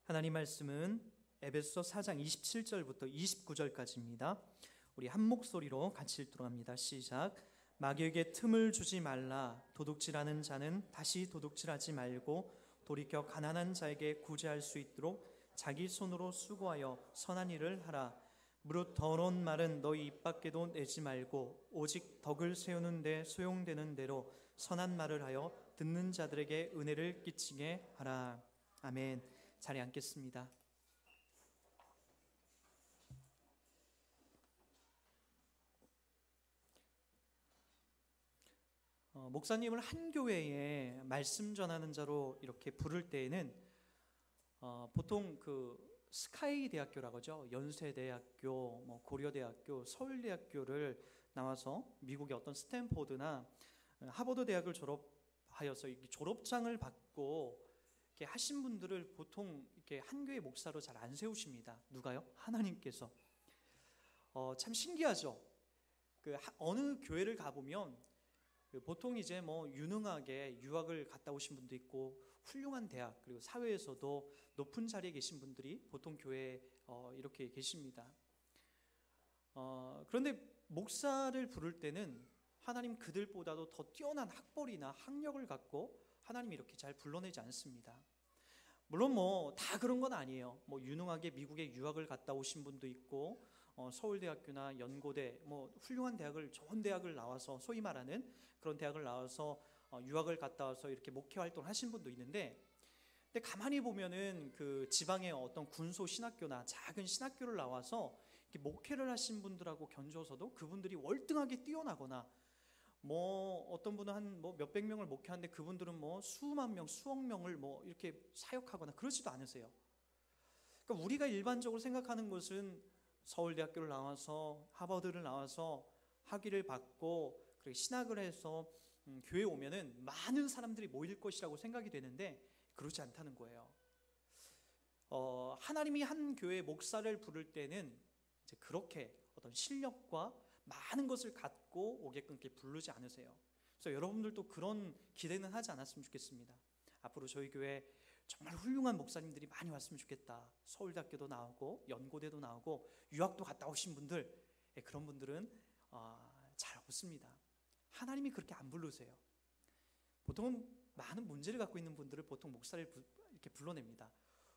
하나님 말씀은 에베소 4장 27절부터 29절까지입니다. 우리 한 목소리로 같이 읽도록 합니다. 시작. 마귀에게 틈을 주지 말라. 도둑질하는 자는 다시 도둑질하지 말고 돌이켜 가난한 자에게 구제할 수 있도록 자기 손으로 수고하여 선한 일을 하라. 무릇 더러운 말은 너희 입 밖에도 내지 말고 오직 덕을 세우는 데 소용되는 대로 선한 말을 하여 듣는 자들에게 은혜를 끼치게 하라. 아멘. 자리에 앉겠습니다. 목사님을 한 교회에 말씀 전하는 자로 이렇게 부를 때에는 보통 그 스카이 대학교라고 하죠. 연세대학교, 고려대학교, 서울대학교를 나와서 미국의 어떤 스탠포드나 하버드 대학을 졸업하여서 졸업장을 받고 이렇게 하신 분들을 보통 이렇게 한 교회 목사로 잘 안 세우십니다. 누가요? 하나님께서. 참 신기하죠. 어느 교회를 가보면 보통 이제 유능하게 유학을 갔다 오신 분도 있고 훌륭한 대학 그리고 사회에서도 높은 자리에 계신 분들이 보통 교회에 이렇게 계십니다. 그런데 목사를 부를 때는 하나님 그들보다도 더 뛰어난 학벌이나 학력을 갖고 하나님이 이렇게 잘 불러내지 않습니다. 물론 다 그런 건 아니에요. 유능하게 미국에 유학을 갔다 오신 분도 있고 서울대학교나 연고대 훌륭한 대학을 좋은 대학을 나와서 소위 말하는 그런 대학을 나와서 유학을 갔다 와서 이렇게 목회 활동을 하신 분도 있는데, 근데 가만히 보면은 그 지방의 어떤 군소 신학교나 작은 신학교를 나와서 이렇게 목회를 하신 분들하고 견주어서도 그분들이 월등하게 뛰어나거나 어떤 분은 한 몇백 명을 목회하는데 그분들은 수만 명, 수억 명을 이렇게 사역하거나 그러지도 않으세요. 그러니까 우리가 일반적으로 생각하는 것은 서울대학교를 나와서 하버드를 나와서 학위를 받고 그리고 신학을 해서 교회에 오면은 많은 사람들이 모일 것이라고 생각이 되는데 그렇지 않다는 거예요. 하나님이 한 교회 목사를 부를 때는 이제 그렇게 어떤 실력과 많은 것을 갖고 오게끔 이렇게 부르지 않으세요. 그래서 여러분들도 그런 기대는 하지 않았으면 좋겠습니다. 앞으로 저희 교회 정말 훌륭한 목사님들이 많이 왔으면 좋겠다. 서울대학교도 나오고 연고대도 나오고 유학도 갔다 오신 분들, 그런 분들은 잘 없습니다. 하나님이 그렇게 안 부르세요. 보통은 많은 문제를 갖고 있는 분들을 보통 목사를 이렇게 불러냅니다.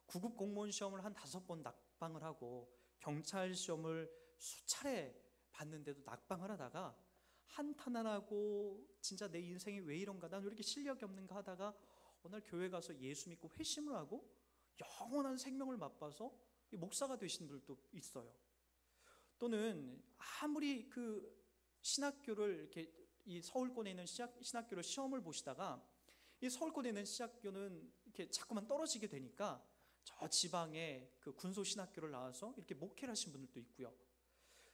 구급 공무원 시험을 한 5번 낙방을 하고 경찰 시험을 수차례 봤는데도 낙방을 하다가 한탄하고 진짜 내 인생이 왜 이런가, 난 왜 이렇게 실력이 없는가 하다가 어느 날 교회 가서 예수 믿고 회심을 하고 영원한 생명을 맛봐서 목사가 되신 분들도 있어요. 또는 아무리 그 신학교를 이렇게 이 서울권에 있는 신학교를 시험을 보시다가 이 서울권에 있는 신학교는 이렇게 자꾸만 떨어지게 되니까 저 지방에 그 군소 신학교를 나와서 이렇게 목회를 하신 분들도 있고요.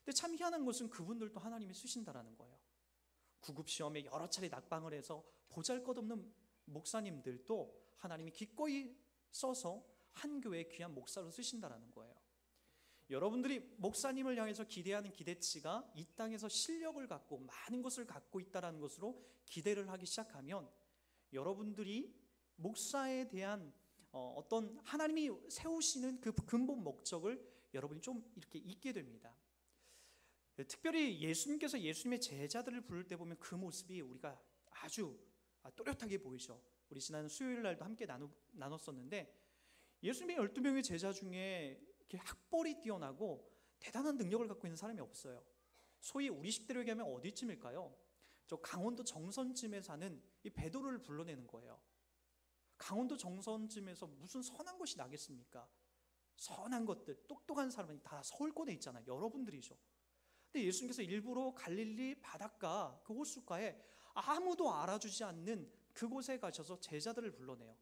근데 참 희한한 것은 그분들도 하나님이 쓰신다라는 거예요. 구급시험에 여러 차례 낙방을 해서 보잘것없는 목사님들도 하나님이 기꺼이 써서 한 교회의 귀한 목사로 쓰신다라는 거예요. 여러분들이 목사님을 향해서 기대하는 기대치가 이 땅에서 실력을 갖고 많은 것을 갖고 있다는 것으로 기대를 하기 시작하면 여러분들이 목사에 대한 어떤 하나님이 세우시는 그 근본 목적을 여러분이 좀 이렇게 잊게 됩니다. 특별히 예수님께서 예수님의 제자들을 부를 때 보면 그 모습이 우리가 아주 또렷하게 보이죠. 우리 지난 수요일 날도 함께 나눴었는데 예수님의 12명의 제자 중에 이렇게 학벌이 뛰어나고 대단한 능력을 갖고 있는 사람이 없어요. 소위 우리 시대로 얘기하면 어디쯤일까요? 저 강원도 정선쯤에 사는 이 베드로를 불러내는 거예요. 강원도 정선쯤에서 무슨 선한 것이 나겠습니까? 선한 것들, 똑똑한 사람은 다 서울권에 있잖아요. 여러분들이죠. 근데 예수님께서 일부러 갈릴리 바닷가 그 호숫가에 아무도 알아주지 않는 그곳에 가셔서 제자들을 불러내요.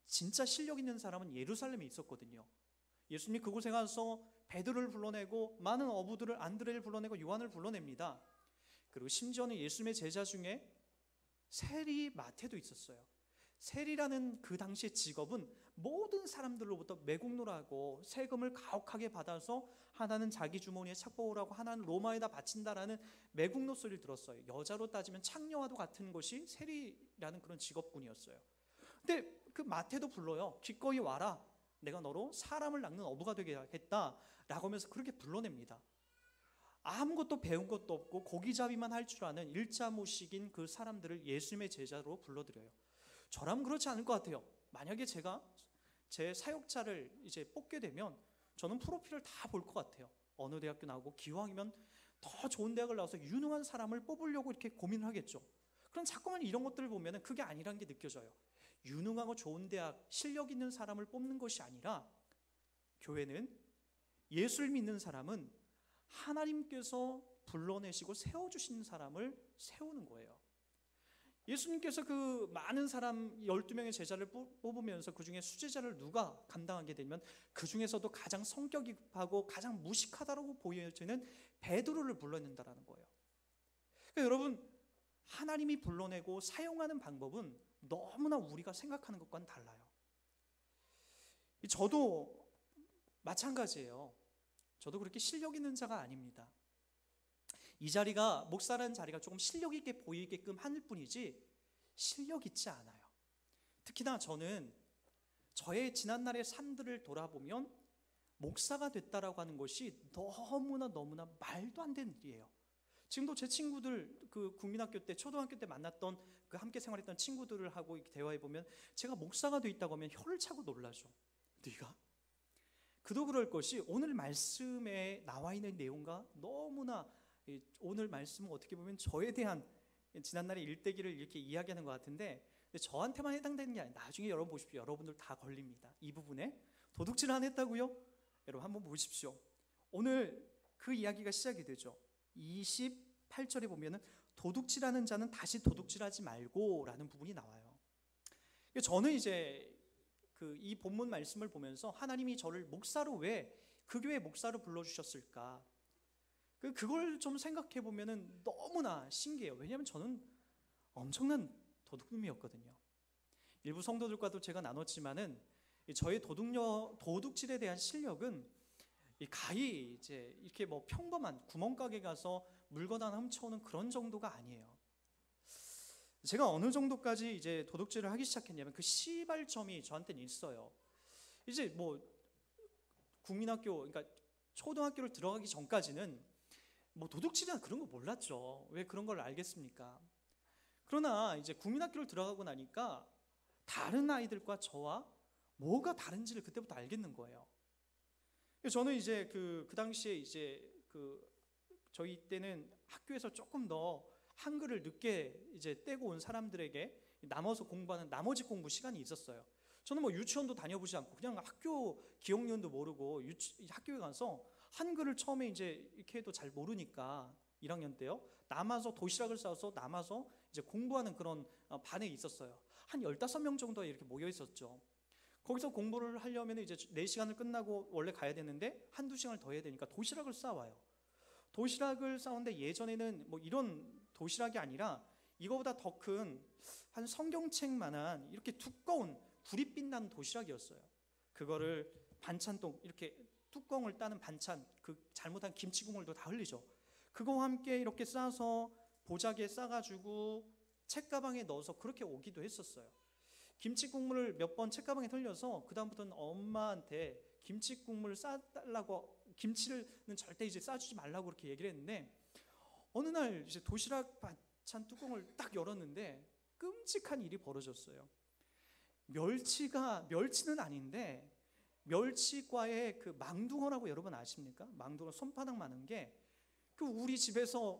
진짜 실력 있는 사람은 예루살렘에 있었거든요. 예수님이 그곳에 가서 베드로를 불러내고 많은 어부들을, 안드레를 불러내고 요한을 불러냅니다. 그리고 심지어는 예수님의 제자 중에 세리 마태도 있었어요. 세리라는 그 당시의 직업은 모든 사람들로부터 매국노라고 세금을 가혹하게 받아서 하나는 자기 주머니에 착복을 하고 하나는 로마에다 바친다라는 매국노 소리를 들었어요. 여자로 따지면 창녀와도 같은 것이 세리라는 그런 직업군이었어요. 근데 그 마태도 불러요. 기꺼이 와라. 내가 너로 사람을 낚는 어부가 되게 하겠다라고 하면서 그렇게 불러냅니다. 아무것도 배운 것도 없고 고기잡이만 할 줄 아는 일자무식인 그 사람들을 예수님의 제자로 불러들여요. 저라면 그렇지 않을 것 같아요. 만약에 제가 제 사역자를 이제 뽑게 되면 저는 프로필을 다 볼 것 같아요. 어느 대학교 나오고 기왕이면 더 좋은 대학을 나와서 유능한 사람을 뽑으려고 이렇게 고민을 하겠죠. 그럼 자꾸만 이런 것들을 보면 그게 아니란 게 느껴져요. 유능하고 좋은 대학, 실력 있는 사람을 뽑는 것이 아니라 교회는, 예수를 믿는 사람은 하나님께서 불러내시고 세워주신 사람을 세우는 거예요. 예수님께서 그 많은 사람 12명의 제자를 뽑으면서 그 중에 수제자를 누가 감당하게 되면 그 중에서도 가장 성격이 급하고 가장 무식하다고 보여지는 베드로를 불러낸다는 거예요. 그러니까 여러분, 하나님이 불러내고 사용하는 방법은 너무나 우리가 생각하는 것과는 달라요. 저도 마찬가지예요. 저도 그렇게 실력 있는 자가 아닙니다. 이 자리가, 목사라는 자리가 조금 실력 있게 보이게끔 하는 뿐이지 실력 있지 않아요. 특히나 저는 저의 지난날의 삶들을 돌아보면 목사가 됐다라고 하는 것이 너무나 말도 안 되는 일이에요. 지금도 제 친구들, 그 국민학교 때, 초등학교 때 만났던 그 함께 생활했던 친구들을 하고 대화해 보면 제가 목사가 돼 있다고 하면 혀를 차고 놀라죠. 네가? 그도 그럴 것이 오늘 말씀에 나와 있는 내용과 너무나, 오늘 말씀은 어떻게 보면 저에 대한 지난날의 일대기를 이렇게 이야기하는 것 같은데, 근데 저한테만 해당되는 게 아니라 나중에 여러분 보십시오. 여러분들 다 걸립니다. 이 부분에 도둑질 안 했다고요? 여러분 한번 보십시오. 오늘 그 이야기가 시작이 되죠. 28절에 보면은 도둑질하는 자는 다시 도둑질하지 말고 라는 부분이 나와요. 저는 이제 이 본문 말씀을 보면서 하나님이 저를 목사로 왜 그 교회 목사로 불러주셨을까, 그걸 좀 생각해 보면은 너무나 신기해요. 왜냐하면 저는 엄청난 도둑놈이었거든요. 일부 성도들과도 제가 나눴지만은 저의 도둑질에 대한 실력은 가히 이제 이렇게 뭐 평범한 구멍가게 가서 물건 하나 훔쳐오는 그런 정도가 아니에요. 제가 어느 정도까지 이제 도둑질을 하기 시작했냐면 그 시발점이 저한테는 있어요. 이제 뭐 국민학교, 그러니까 초등학교를 들어가기 전까지는 뭐 도둑질이나 그런 거 몰랐죠. 왜 그런 걸 알겠습니까? 그러나 이제 국민학교를 들어가고 나니까 다른 아이들과 저와 뭐가 다른지를 그때부터 알겠는 거예요. 저는 이제 그 당시에 이제 저희 때는 학교에서 조금 더 한글을 늦게 이제 떼고 온 사람들에게 남아서 공부하는 나머지 공부 시간이 있었어요. 저는 뭐 유치원도 다녀보지 않고 그냥 학교 기억년도 모르고 학교에 가서 한글을 처음에 이제 이렇게 해도 잘 모르니까 1학년 때요. 남아서 도시락을 싸서 남아서 이제 공부하는 그런 반에 있었어요. 한 15명 정도 이렇게 모여 있었죠. 거기서 공부를 하려면 이제 4시간을 끝나고 원래 가야 되는데 한두 시간을 더 해야 되니까 도시락을 싸와요. 도시락을 싸우는데 예전에는 뭐 이런 도시락이 아니라 이거보다 더 큰 한 성경책만한 이렇게 두꺼운 불이 빛나는 도시락이었어요. 그거를 반찬통, 이렇게 뚜껑을 따는 반찬, 그 잘못한 김치 국물도 다 흘리죠. 그거와 함께 이렇게 싸서 보자기에 싸가지고 책가방에 넣어서 그렇게 오기도 했었어요. 김치 국물을 몇 번 책가방에 흘려서 그 다음부터는 엄마한테 김치 국물 싸달라고, 김치는 절대 이제 싸주지 말라고 그렇게 얘기를 했는데, 어느 날 이제 도시락 반찬 뚜껑을 딱 열었는데 끔찍한 일이 벌어졌어요. 멸치는 아닌데 멸치과의 그 망둥어라고 여러분 아십니까? 망둥어 손바닥 많은 게, 그 우리 집에서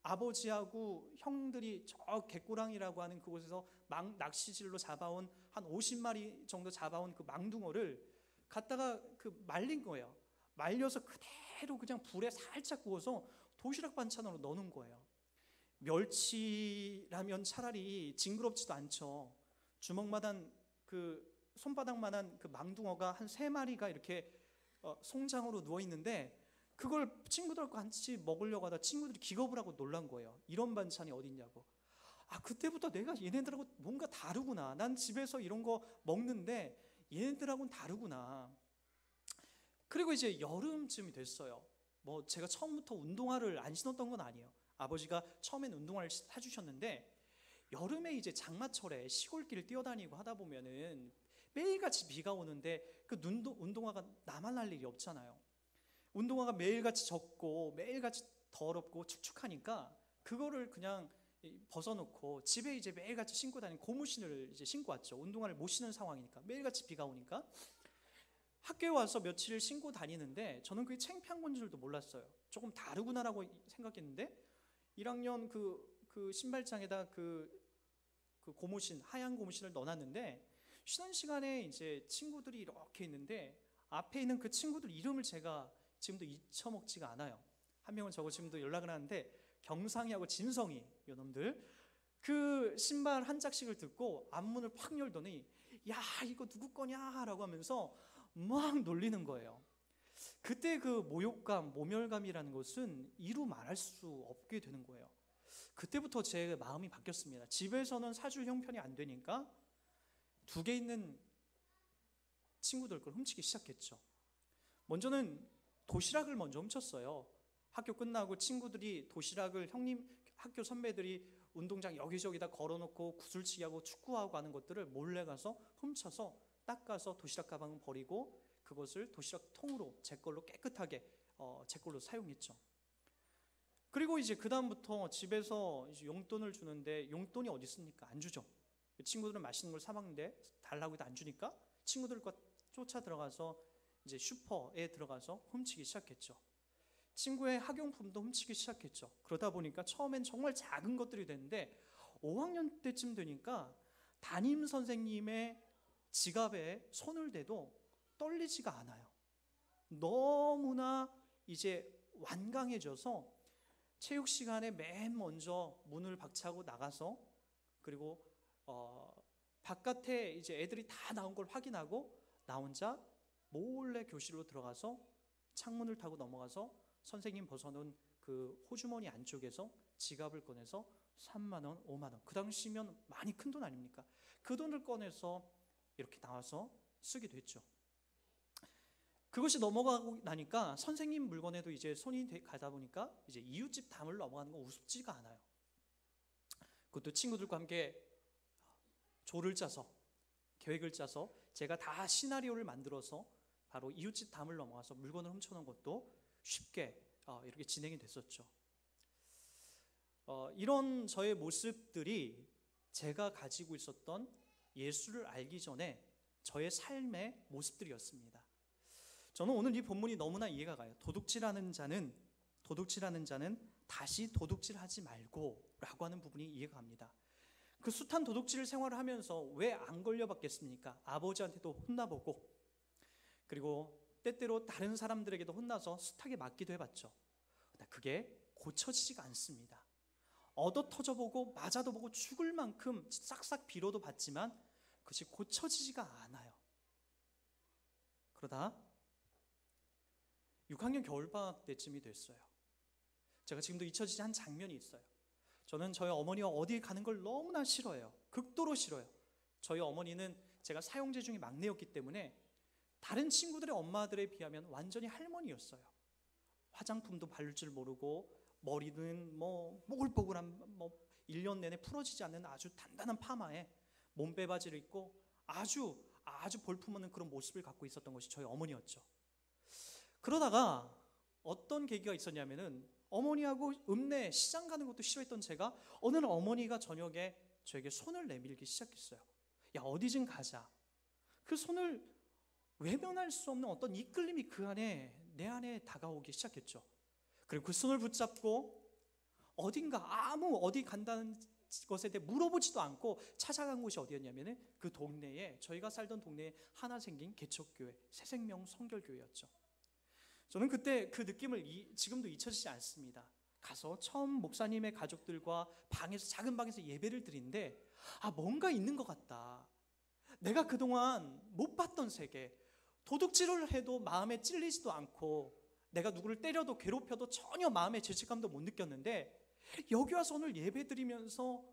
아버지하고 형들이 저 갯고랑이라고 하는 그곳에서 낚시질로 잡아온 한 50마리 정도 잡아온 그 망둥어를 갖다가 말린 거예요. 말려서 그대로 그냥 불에 살짝 구워서 도시락 반찬으로 넣는 거예요. 멸치라면 차라리 징그럽지도 않죠. 주먹만한 손바닥만한 그 망둥어가 한 3마리가 이렇게 송장으로 누워 있는데, 그걸 친구들과 같이 먹으려고 하다 친구들이 기겁을 하고 놀란 거예요. 이런 반찬이 어딨냐고. 그때부터 내가 얘네들하고 뭔가 다르구나. 난 집에서 이런 거 먹는데 얘네들하고는 다르구나. 그리고 이제 여름쯤이 됐어요. 뭐 제가 처음부터 운동화를 안 신었던 건 아니에요. 아버지가 처음엔 운동화를 사주셨는데, 여름에 이제 장마철에 시골길 뛰어다니고 하다 보면은 매일같이 비가 오는데 그 운동화가 나만 할 일이 없잖아요. 운동화가 매일같이 젖고 매일같이 더럽고 축축하니까 그거를 그냥 벗어놓고 집에 이제 매일같이 신고 다니는 고무신을 이제 신고 왔죠. 운동화를 못 신는 상황이니까, 매일같이 비가 오니까. 학교에 와서 며칠 신고 다니는데 저는 그게 창피한 건 줄도 몰랐어요. 조금 다르구나라고 생각했는데 1학년 그 신발장에다 그 고무신, 하얀 고무신을 넣어놨는데 쉬는 시간에 이제 친구들이 이렇게 있는데 앞에 있는 그 친구들 이름을 제가 지금도 잊혀먹지가 않아요. 한 명은 저거 지금도 연락을 하는데, 경상이하고 진성이, 요놈들 그 신발 한 짝씩을 듣고 앞문을 팍 열더니 야 이거 누구 거냐 라고 하면서 막 놀리는 거예요. 그때 그 모욕감, 모멸감이라는 것은 이루 말할 수 없게 되는 거예요. 그때부터 제 마음이 바뀌었습니다. 집에서는 사줄 형편이 안 되니까 두 개 있는 친구들 걸 훔치기 시작했죠. 먼저는 도시락을 먼저 훔쳤어요. 학교 끝나고 친구들이 도시락을, 학교 선배들이 운동장 여기저기다 걸어놓고 구슬치기 하고 축구하고 하는 것들을 몰래 가서 훔쳐서 닦아서 도시락 가방은 버리고 그것을 도시락 통으로 제 걸로 깨끗하게 제 걸로 사용했죠. 그리고 이제 그 다음부터 집에서 이제 용돈을 주는데 용돈이 어디 있습니까? 안 주죠. 친구들은 맛있는 걸 사 먹는데 달라고 해도 안 주니까 친구들과 쫓아 들어가서 이제 슈퍼에 들어가서 훔치기 시작했죠. 친구의 학용품도 훔치기 시작했죠. 그러다 보니까 처음엔 정말 작은 것들이 됐는데 5학년 때쯤 되니까 담임 선생님의 지갑에 손을 대도 떨리지가 않아요. 너무나 이제 완강해져서 체육 시간에 맨 먼저 문을 박차고 나가서, 그리고 바깥에 이제 애들이 다 나온 걸 확인하고 나 혼자 몰래 교실로 들어가서 창문을 타고 넘어가서 선생님 벗어놓은 그 호주머니 안쪽에서 지갑을 꺼내서 3만 원, 5만 원, 그 당시면 많이 큰 돈 아닙니까? 그 돈을 꺼내서 이렇게 나와서 쓰기도 했죠. 그것이 넘어가고 나니까 선생님 물건에도 이제 손이 가다 보니까 이제 이웃집 담을 넘어가는 건 우습지가 않아요. 그것도 친구들과 함께 조를 짜서, 계획을 짜서 제가 다 시나리오를 만들어서 바로 이웃집 담을 넘어가서 물건을 훔쳐놓은 것도 쉽게 이렇게 진행이 됐었죠. 이런 저의 모습들이 제가 가지고 있었던 예수를 알기 전에 저의 삶의 모습들이었습니다. 저는 오늘 이 본문이 너무나 이해가 가요. 도둑질하는 자는 다시 도둑질하지 말고 라고 하는 부분이 이해가 갑니다. 그 숱한 도둑질 생활을 하면서 왜 안 걸려봤겠습니까? 아버지한테도 혼나보고, 그리고 때때로 다른 사람들에게도 혼나서 숱하게 맞기도 해봤죠. 그게 고쳐지지가 않습니다. 얻어 터져보고 맞아도 보고 죽을 만큼 싹싹 빌어도 봤지만 그것이 고쳐지지가 않아요. 그러다 6학년 겨울방학 때쯤이 됐어요. 제가 지금도 잊혀지지 않은 장면이 있어요. 저는 저희 어머니와 어디 가는 걸 너무나 싫어해요. 극도로 싫어요. 저희 어머니는 제가 사형제 중에 막내였기 때문에 다른 친구들의 엄마들에 비하면 완전히 할머니였어요. 화장품도 바를 줄 모르고 머리는 뽀글뽀글한 1년 내내 풀어지지 않는 아주 단단한 파마에 몸빼바지를 입고 아주 볼품없는 그런 모습을 갖고 있었던 것이 저희 어머니였죠. 그러다가 어떤 계기가 있었냐면은 어머니하고 읍내 시장 가는 것도 싫어했던 제가 어느 날 어머니가 저녁에 저에게 손을 내밀기 시작했어요. 야 어디 좀 가자. 그 손을 외면할 수 없는 어떤 이끌림이 내 안에 다가오기 시작했죠. 그리고 그 손을 붙잡고 어디 간다는 것에 대해 물어보지도 않고 찾아간 곳이 어디였냐면은 그 동네에, 저희가 살던 동네에 하나 생긴 개척교회, 새생명 성결교회였죠. 저는 그때 그 느낌을 지금도 잊혀지지 않습니다. 가서 처음 목사님의 가족들과 작은 방에서 예배를 드리는데 뭔가 있는 것 같다. 내가 그동안 못 봤던 세계, 도둑질을 해도 마음에 찔리지도 않고 내가 누구를 때려도 괴롭혀도 전혀 마음의 죄책감도 못 느꼈는데 여기 와서 오늘 예배 드리면서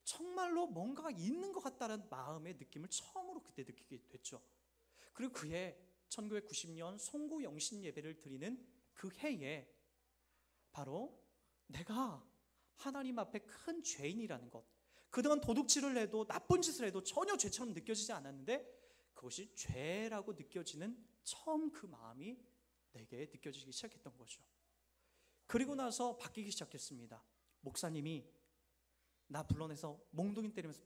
정말로 뭔가가 있는 것 같다는 마음의 느낌을 처음으로 그때 느끼게 됐죠. 그리고 그해 1990년 송구 영신 예배를 드리는 그 해에 바로 내가 하나님 앞에 큰 죄인이라는 것, 그동안 도둑질을 해도 나쁜 짓을 해도 전혀 죄처럼 느껴지지 않았는데 그것이 죄라고 느껴지는 처음 그 마음이 내게 느껴지기 시작했던 거죠. 그리고 나서 바뀌기 시작했습니다. 목사님이 나 불러내서 몽둥이 때리면서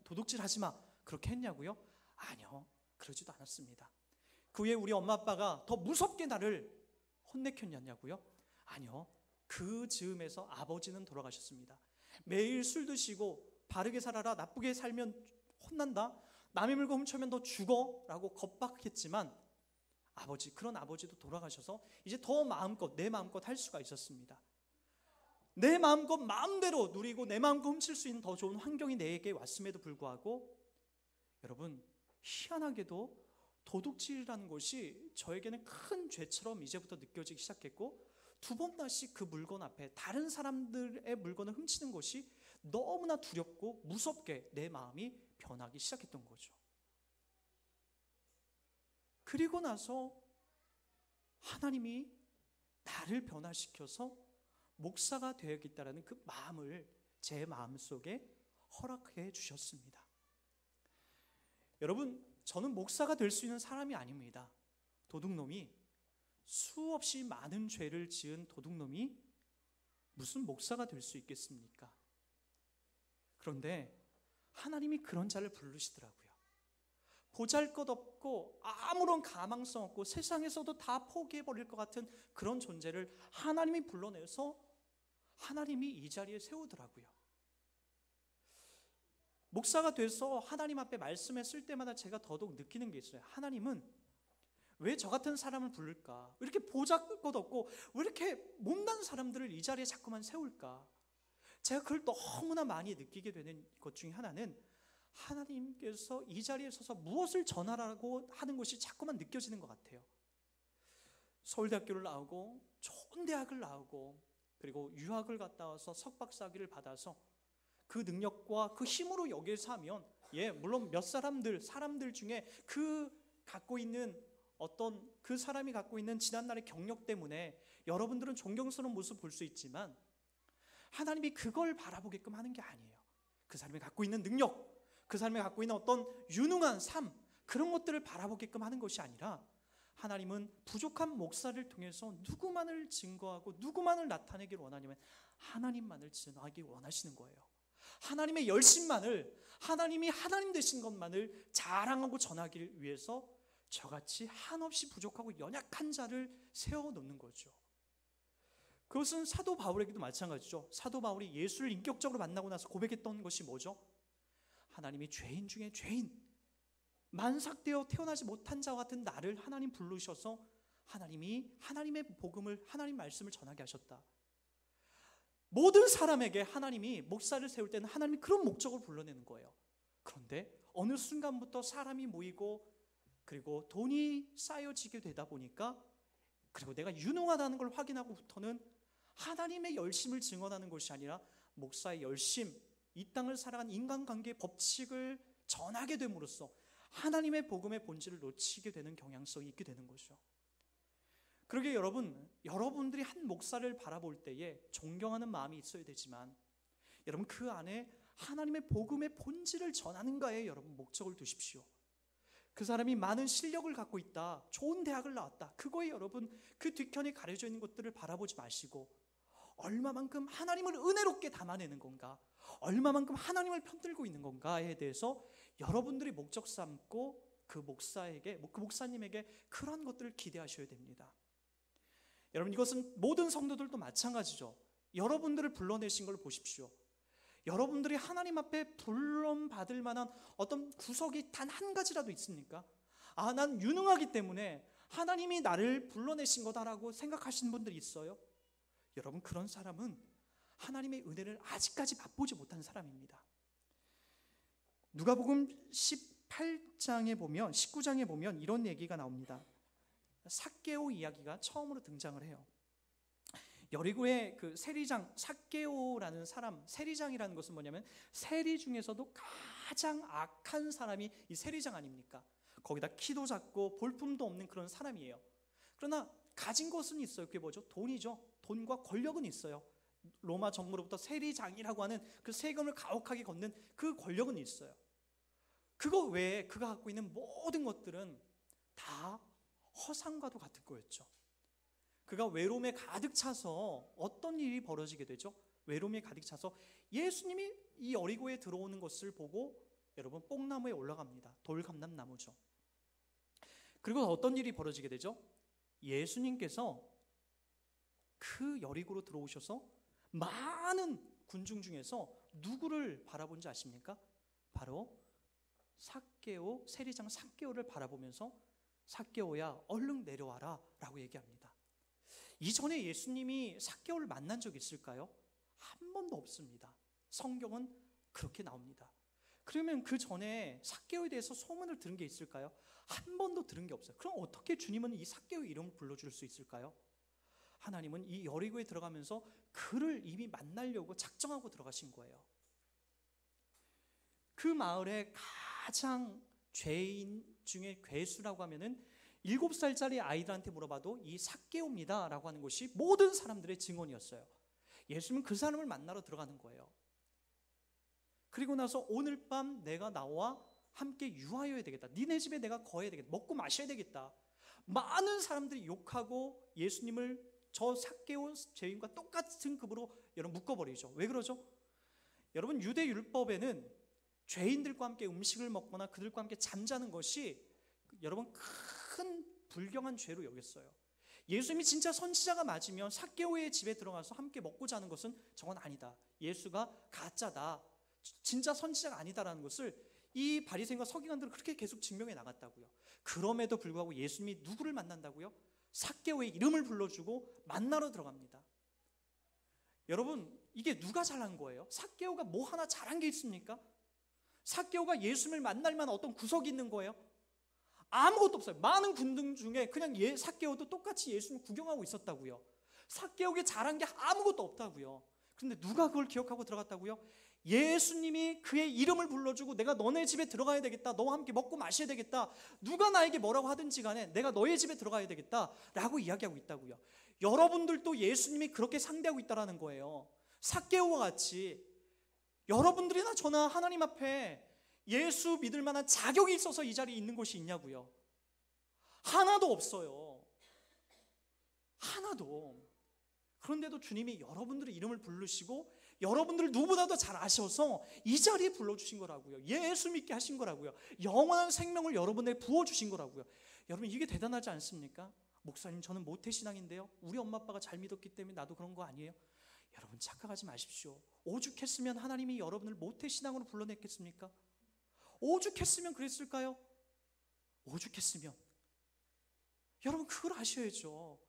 도둑질 하지 마 그렇게 했냐고요? 아니요, 그러지도 않았습니다. 그 후에 우리 엄마 아빠가 더 무섭게 나를 혼내켰냐고요? 아니요, 그 즈음에서 아버지는 돌아가셨습니다. 매일 술 드시고 바르게 살아라, 나쁘게 살면 혼난다, 남의 물건 훔쳐면 너 죽어 라고 겁박했지만 그런 아버지도 돌아가셔서 이제 더 마음껏 내 마음껏 할 수가 있었습니다. 내 마음껏 마음대로 누리고 내 마음껏 훔칠 수 있는 더 좋은 환경이 내게 왔음에도 불구하고 여러분, 희한하게도 도둑질이라는 것이 저에게는 큰 죄처럼 이제부터 느껴지기 시작했고, 두 번 다시 그 물건 앞에 다른 사람들의 물건을 훔치는 것이 너무나 두렵고 무섭게 내 마음이 변하기 시작했던 거죠. 그리고 나서 하나님이 나를 변화시켜서 목사가 되어야겠다라는 그 마음을 제 마음속에 허락해 주셨습니다. 여러분, 저는 목사가 될 수 있는 사람이 아닙니다. 도둑놈이, 수없이 많은 죄를 지은 도둑놈이 무슨 목사가 될 수 있겠습니까? 그런데 하나님이 그런 자를 부르시더라고요. 보잘것없고 아무런 가망성 없고 세상에서도 다 포기해버릴 것 같은 그런 존재를 하나님이 불러내서 하나님이 이 자리에 세우더라고요. 목사가 돼서 하나님 앞에 말씀했을 때마다 제가 더더욱 느끼는 게 있어요. 하나님은 왜 저 같은 사람을 부를까? 왜 이렇게 보잘것없고 왜 이렇게 못난 사람들을 이 자리에 자꾸만 세울까? 제가 그걸 너무나 많이 느끼게 되는 것 중에 하나는, 하나님께서 이 자리에 서서 무엇을 전하라고 하는 것이 자꾸만 느껴지는 것 같아요. 서울대학교를 나오고 좋은 대학을 나오고 그리고 유학을 갔다 와서 석박사학위를 받아서 그 능력과 그 힘으로 여기에서 하면, 물론 몇 사람들 중에 그 사람이 갖고 있는 지난날의 경력 때문에 여러분들은 존경스러운 모습을 볼 수 있지만, 하나님이 그걸 바라보게끔 하는 게 아니에요. 그 사람이 갖고 있는 능력, 그 사람이 갖고 있는 어떤 유능한 삶, 그런 것들을 바라보게끔 하는 것이 아니라, 하나님은 부족한 목사를 통해서 누구만을 증거하고 누구만을 나타내기를 원하냐면 하나님만을 증거하기 원하시는 거예요. 하나님의 열심만을, 하나님이 하나님 되신 것만을 자랑하고 전하기를 위해서 저같이 한없이 부족하고 연약한 자를 세워놓는 거죠. 그것은 사도 바울에게도 마찬가지죠. 사도 바울이 예수를 인격적으로 만나고 나서 고백했던 것이 뭐죠? 하나님이 죄인 중에 죄인, 만삭되어 태어나지 못한 자와 같은 나를 하나님 부르셔서 하나님이 하나님의 복음을, 하나님 말씀을 전하게 하셨다. 모든 사람에게 하나님이 목사를 세울 때는 하나님이 그런 목적을 불러내는 거예요. 그런데 어느 순간부터 사람이 모이고 그리고 돈이 쌓여지게 되다 보니까, 그리고 내가 유능하다는 걸 확인하고부터는 하나님의 열심을 증언하는 것이 아니라 목사의 열심, 이 땅을 살아간 인간관계의 법칙을 전하게 됨으로써 하나님의 복음의 본질을 놓치게 되는 경향성이 있게 되는 거죠. 그러게 여러분들이 한 목사를 바라볼 때에 존경하는 마음이 있어야 되지만, 여러분 그 안에 하나님의 복음의 본질을 전하는가에 여러분 목적을 두십시오. 그 사람이 많은 실력을 갖고 있다, 좋은 대학을 나왔다, 그거에 여러분 그 뒤편에 가려져 있는 것들을 바라보지 마시고, 얼마만큼 하나님을 은혜롭게 담아내는 건가, 얼마만큼 하나님을 편들고 있는 건가에 대해서 여러분들이 목적 삼고 그 목사님에게 그런 것들을 기대하셔야 됩니다. 여러분, 이것은 모든 성도들도 마찬가지죠. 여러분들을 불러내신 걸 보십시오. 여러분들이 하나님 앞에 불론받을 만한 어떤 구석이 단 한 가지라도 있습니까? 난 유능하기 때문에 하나님이 나를 불러내신 거다라고 생각하시는 분들이 있어요? 여러분, 그런 사람은 하나님의 은혜를 아직까지 맛보지 못한 사람입니다. 누가복음 18장에 보면, 19장에 보면 이런 얘기가 나옵니다. 삭개오 이야기가 처음으로 등장을 해요. 여리고의 그 세리장 삭개오라는 사람, 세리장이라는 것은 뭐냐면 세리 중에서도 가장 악한 사람이 이 세리장 아닙니까? 거기다 키도 작고 볼품도 없는 그런 사람이에요. 그러나 가진 것은 있어요. 그게 뭐죠? 돈이죠. 돈과 권력은 있어요. 로마 정부로부터 세리장이라고 하는 그 세금을 가혹하게 걷는 그 권력은 있어요. 그거 외에 그가 갖고 있는 모든 것들은 다 허상과도 같은 거였죠. 그가 외로움에 가득 차서 어떤 일이 벌어지게 되죠? 외로움에 가득 차서 예수님이 이 여리고에 들어오는 것을 보고 여러분 뽕나무에 올라갑니다. 돌감람나무죠. 그리고 어떤 일이 벌어지게 되죠? 예수님께서 그 여리고로 들어오셔서 많은 군중 중에서 누구를 바라본지 아십니까? 바로 삭개오, 세리장 삭개오를 바라보면서 삭개오야 얼른 내려와라 라고 얘기합니다. 이전에 예수님이 삭개오를 만난 적 있을까요? 한 번도 없습니다. 성경은 그렇게 나옵니다. 그러면 그 전에 삭개오에 대해서 소문을 들은 게 있을까요? 한 번도 들은 게 없어요. 그럼 어떻게 주님은 이 삭개오의 이름을 불러줄 수 있을까요? 하나님은 이 여리고에 들어가면서 그를 이미 만나려고 작정하고 들어가신 거예요. 그 마을에 가장 죄인 중에 괴수라고 하면은 7살짜리 아이들한테 물어봐도 이 삭개오입니다 라고 하는 것이 모든 사람들의 증언이었어요. 예수님은 그 사람을 만나러 들어가는 거예요. 그리고 나서 오늘 밤 내가 나와 함께 유하여야 되겠다. 니네 집에 내가 거해야 되겠다. 먹고 마셔야 되겠다. 많은 사람들이 욕하고 예수님을 저 삭개오 죄인과 똑같은 급으로 여러분 묶어버리죠. 왜 그러죠? 여러분 유대 율법에는 죄인들과 함께 음식을 먹거나 그들과 함께 잠자는 것이 여러분 큰 불경한 죄로 여겼어요. 예수님이 진짜 선지자가 맞으면 삭개오의 집에 들어가서 함께 먹고 자는 것은 저건 아니다. 예수가 가짜다. 진짜 선지자가 아니다라는 것을 이 바리새인과 서기관들은 그렇게 계속 증명해 나갔다고요. 그럼에도 불구하고 예수님이 누구를 만난다고요? 삭개오의 이름을 불러주고 만나러 들어갑니다. 여러분 이게 누가 잘한 거예요? 삭개오가 뭐 하나 잘한 게 있습니까? 삭개오가 예수님을 만날 만한 어떤 구석이 있는 거예요? 아무것도 없어요. 많은 군등 중에 그냥 삭개오도 똑같이 예수님을 구경하고 있었다고요. 삭개오에게 잘한 게 아무것도 없다고요. 그런데 누가 그걸 기억하고 들어갔다고요? 예수님이 그의 이름을 불러주고 내가 너네 집에 들어가야 되겠다. 너와 함께 먹고 마셔야 되겠다. 누가 나에게 뭐라고 하든지 간에 내가 너의 집에 들어가야 되겠다 라고 이야기하고 있다고요. 여러분들도 예수님이 그렇게 상대하고 있다는 거예요. 삭개오와 같이 여러분들이나 저나 하나님 앞에 예수 믿을 만한 자격이 있어서 이 자리에 있는 것이 있냐고요. 하나도 없어요. 하나도. 그런데도 주님이 여러분들의 이름을 부르시고 여러분들을 누구보다도 잘 아셔서 이 자리에 불러주신 거라고요. 예수 믿게 하신 거라고요. 영원한 생명을 여러분에게 부어주신 거라고요. 여러분 이게 대단하지 않습니까? 목사님 저는 모태신앙인데요. 우리 엄마 아빠가 잘 믿었기 때문에 나도 그런 거 아니에요? 여러분 착각하지 마십시오. 오죽했으면 하나님이 여러분을 모태신앙으로 불러냈겠습니까? 오죽했으면 그랬을까요? 오죽했으면 여러분 그걸 아셔야죠.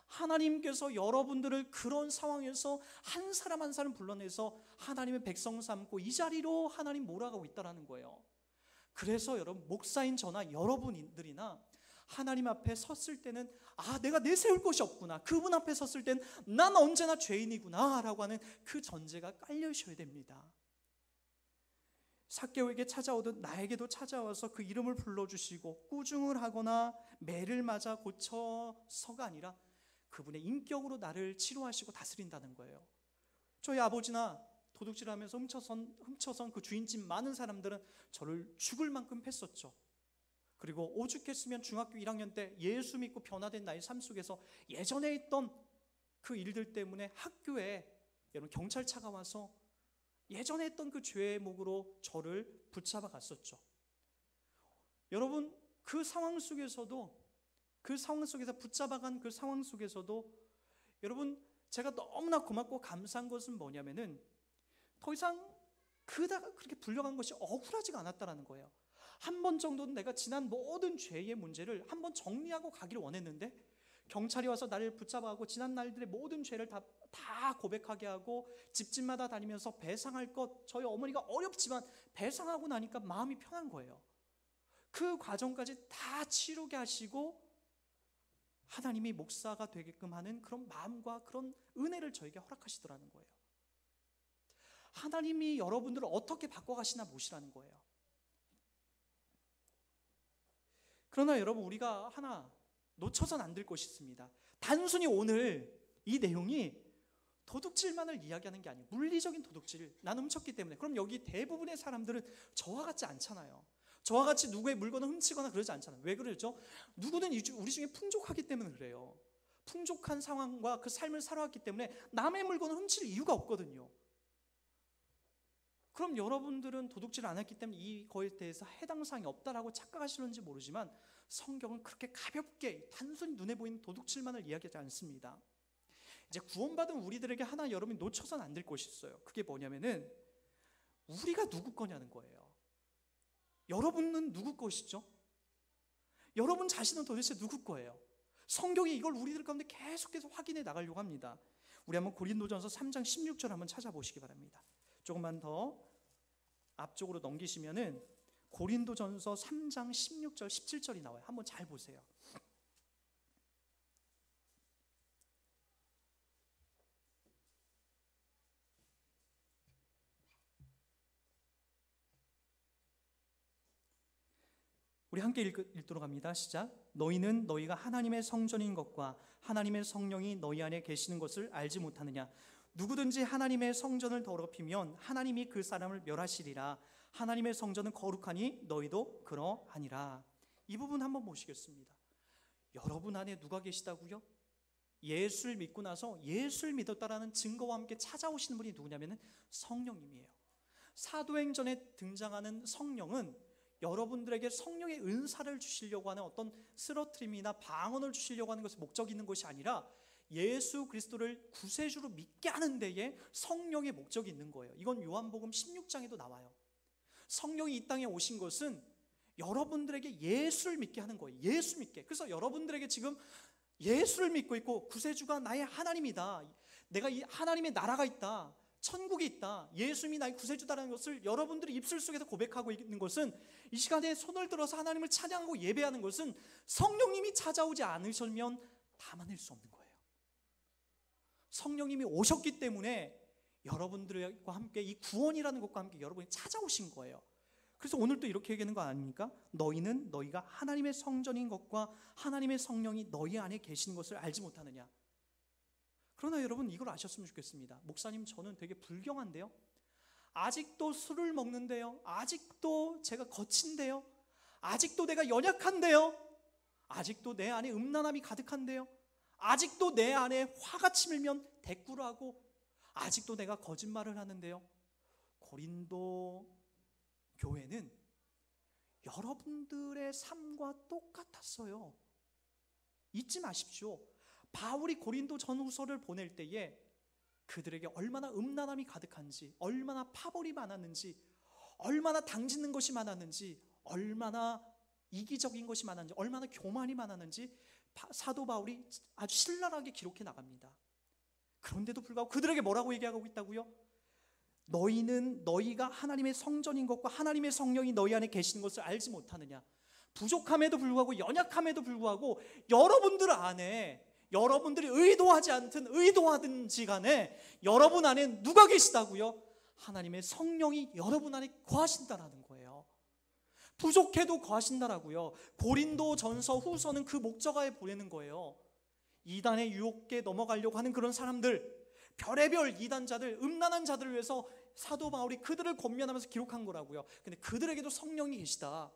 하나님께서 여러분들을 그런 상황에서 한 사람 한 사람 불러내서 하나님의 백성 삼고 이 자리로 하나님 몰아가고 있다는 거예요. 그래서 여러분 목사인 저나 여러분들이나 하나님 앞에 섰을 때는 내가 내세울 것이 없구나. 그분 앞에 섰을 때는 난 언제나 죄인이구나 라고 하는 그 전제가 깔려셔야 됩니다. 삭개오에게 찾아오듯 나에게도 찾아와서 그 이름을 불러주시고 꾸중을 하거나 매를 맞아 고쳐서가 아니라 그분의 인격으로 나를 치료하시고 다스린다는 거예요. 저희 아버지나 도둑질하면서 훔쳐선 그 주인집 많은 사람들은 저를 죽을 만큼 팼었죠. 그리고 오죽했으면 중학교 1학년 때 예수 믿고 변화된 나의 삶 속에서 예전에 있던 그 일들 때문에 학교에 여러분 경찰차가 와서 예전에 했던 그 죄목으로 저를 붙잡아 갔었죠. 여러분 그 상황 속에서도 붙잡아간 그 상황 속에서도 여러분 제가 너무나 고맙고 감사한 것은 뭐냐면은 더 이상 그렇게 불려간 것이 억울하지가 않았다는 거예요. 한 번 정도는 내가 지난 모든 죄의 문제를 한번 정리하고 가기를 원했는데 경찰이 와서 나를 붙잡아가고 지난 날들의 모든 죄를 다 고백하게 하고 집집마다 다니면서 배상할 것 저희 어머니가 어렵지만 배상하고 나니까 마음이 편한 거예요. 그 과정까지 다 치르게 하시고 하나님이 목사가 되게끔 하는 그런 마음과 그런 은혜를 저에게 허락하시더라는 거예요. 하나님이 여러분들을 어떻게 바꿔가시나 보시라는 거예요. 그러나 여러분 우리가 하나 놓쳐서는 안 될 것이 있습니다. 단순히 오늘 이 내용이 도둑질만을 이야기하는 게 아니에요. 물리적인 도둑질, 나는 훔쳤기 때문에. 그럼 여기 대부분의 사람들은 저와 같지 않잖아요. 저와 같이 누구의 물건을 훔치거나 그러지 않잖아요. 왜 그러죠? 누구든 우리 중에 풍족하기 때문에 그래요. 풍족한 상황과 그 삶을 살아왔기 때문에 남의 물건을 훔칠 이유가 없거든요. 그럼 여러분들은 도둑질을 안 했기 때문에 이거에 대해서 해당 사항이 없다라고 착각하시는지 모르지만 성경은 그렇게 가볍게 단순히 눈에 보이는 도둑질만을 이야기하지 않습니다. 이제 구원받은 우리들에게 하나 여러분이 놓쳐서는 안 될 것이 있어요. 그게 뭐냐면은 우리가 누구 거냐는 거예요. 여러분은 누구 것이죠? 여러분 자신은 도대체 누구 거예요? 성경이 이걸 우리들 가운데 계속해서 확인해 나가려고 합니다. 우리 한번 고린도전서 3장 16절 한번 찾아보시기 바랍니다. 조금만 더 앞쪽으로 넘기시면은 고린도전서 3장 16절 17절이 나와요. 한번 잘 보세요. 우리 함께 읽도록 합니다. 시작. 너희는 너희가 하나님의 성전인 것과 하나님의 성령이 너희 안에 계시는 것을 알지 못하느냐. 누구든지 하나님의 성전을 더럽히면 하나님이 그 사람을 멸하시리라. 하나님의 성전은 거룩하니 너희도 그러하니라. 이 부분 한번 보시겠습니다. 여러분 안에 누가 계시다고요? 예수를 믿고 나서 예수를 믿었다라는 증거와 함께 찾아오시는 분이 누구냐면 성령님이에요. 사도행전에 등장하는 성령은 여러분들에게 성령의 은사를 주시려고 하는 어떤 쓰러트림이나 방언을 주시려고 하는 것이 목적이 있는 것이 아니라 예수 그리스도를 구세주로 믿게 하는 데에 성령의 목적이 있는 거예요. 이건 요한복음 16장에도 나와요. 성령이 이 땅에 오신 것은 여러분들에게 예수를 믿게 하는 거예요. 예수 믿게. 그래서 여러분들에게 지금 예수를 믿고 있고 구세주가 나의 하나님이다, 내가 이 하나님의 나라가 있다, 천국이 있다, 예수님이 나의 구세주다라는 것을 여러분들이 입술 속에서 고백하고 있는 것은, 이 시간에 손을 들어서 하나님을 찬양하고 예배하는 것은 성령님이 찾아오지 않으시면 담아낼 수 없는 거예요. 성령님이 오셨기 때문에 여러분들과 함께 이 구원이라는 것과 함께 여러분이 찾아오신 거예요. 그래서 오늘 또 이렇게 얘기하는 거 아닙니까? 너희는 너희가 하나님의 성전인 것과 하나님의 성령이 너희 안에 계시는 것을 알지 못하느냐. 그러나 여러분 이걸 아셨으면 좋겠습니다. 목사님, 저는 되게 불경한데요, 아직도 술을 먹는데요, 아직도 제가 거친데요, 아직도 내가 연약한데요, 아직도 내 안에 음란함이 가득한데요, 아직도 내 안에 화가 치밀면 대꾸를 하고, 아직도 내가 거짓말을 하는데요. 고린도 교회는 여러분들의 삶과 똑같았어요. 잊지 마십시오. 바울이 고린도 전후서를 보낼 때에 그들에게 얼마나 음란함이 가득한지, 얼마나 파벌이 많았는지, 얼마나 당짓는 것이 많았는지, 얼마나 이기적인 것이 많았는지, 얼마나 교만이 많았는지 사도 바울이 아주 신랄하게 기록해 나갑니다. 그런데도 불구하고 그들에게 뭐라고 얘기하고 있다고요? 너희는 너희가 하나님의 성전인 것과 하나님의 성령이 너희 안에 계시는 것을 알지 못하느냐. 부족함에도 불구하고, 연약함에도 불구하고 여러분들 안에, 여러분들이 의도하지 않든 의도하든지 간에 여러분 안에 누가 계시다고요? 하나님의 성령이 여러분 안에 거하신다라는 거예요. 부족해도 거하신다라고요. 고린도 전서 후서는 그 목적하에 보내는 거예요. 이단의 유혹에 넘어가려고 하는 그런 사람들, 별의별 이단자들, 음란한 자들을 위해서 사도 바울이 그들을 권면하면서 기록한 거라고요. 근데 그들에게도 성령이 계시다.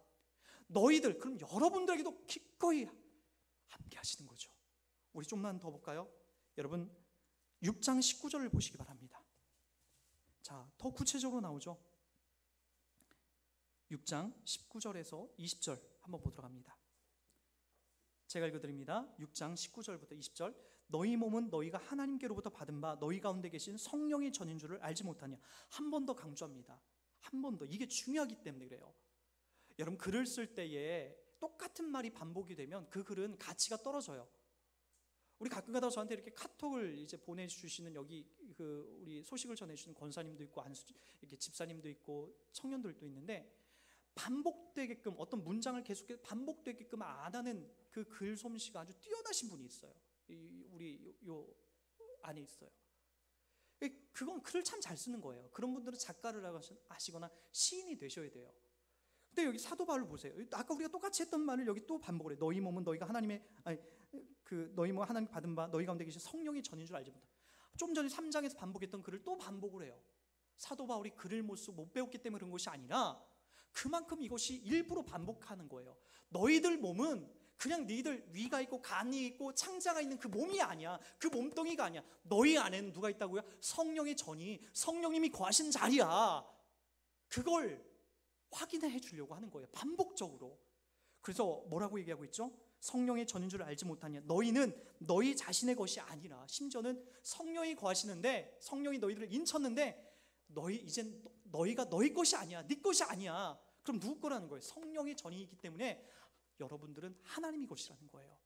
너희들, 그럼 여러분들에게도 기꺼이 함께 하시는 거죠. 우리 좀만 더 볼까요? 여러분 6장 19절을 보시기 바랍니다. 자, 더 구체적으로 나오죠. 6장 19절에서 20절 한번 보도록 합니다. 제가 읽어드립니다. 6장 19절부터 20절. 너희 몸은 너희가 하나님께로부터 받은 바 너희 가운데 계신 성령이 전인 줄을 알지 못하냐. 한 번 더 강조합니다. 한 번 더. 이게 중요하기 때문에 그래요. 여러분, 글을 쓸 때에 똑같은 말이 반복이 되면 그 글은 가치가 떨어져요. 우리 가끔가다 저한테 이렇게 카톡을 이제 보내주시는, 여기 그 우리 소식을 전해주시는 권사님도 있고 이렇게 집사님도 있고 청년들도 있는데, 반복되게끔 어떤 문장을 계속해서 반복되게끔 안 하는 그 글 솜씨가 아주 뛰어나신 분이 있어요. 우리 요 안에 있어요. 그건 글을 참 잘 쓰는 거예요. 그런 분들은 작가를 하시거나 시인이 되셔야 돼요. 근데 여기 사도 바울을 보세요. 아까 우리가 똑같이 했던 말을 여기 또 반복을 해요. 너희 몸은 너희가 너희 몸은 하나님 받은 바 너희 가운데 계신 성령이 전인 줄 알지 못하. 좀 전에 3장에서 반복했던 글을 또 반복을 해요. 사도 바울이 글을 못 배웠기 때문에 그런 것이 아니라 그만큼 이것이 일부러 반복하는 거예요. 너희들 몸은 그냥 너희들 위가 있고 간이 있고 창자가 있는 그 몸이 아니야. 그 몸뚱이가 아니야. 너희 안에는 누가 있다고요? 성령의 전이, 성령님이 거하신 자리야. 그걸 확인해 주려고 하는 거예요. 반복적으로. 그래서 뭐라고 얘기하고 있죠? 성령의 전인 줄 알지 못하냐. 너희는 너희 자신의 것이 아니라, 심지어는 성령이 거하시는데, 성령이 너희들을 인쳤는데 이젠 너희가 너희 것이 아니야. 네 것이 아니야. 그럼 누구 거라는 거예요? 성령의 전이기 때문에 여러분들은 하나님의 것이라는 거예요.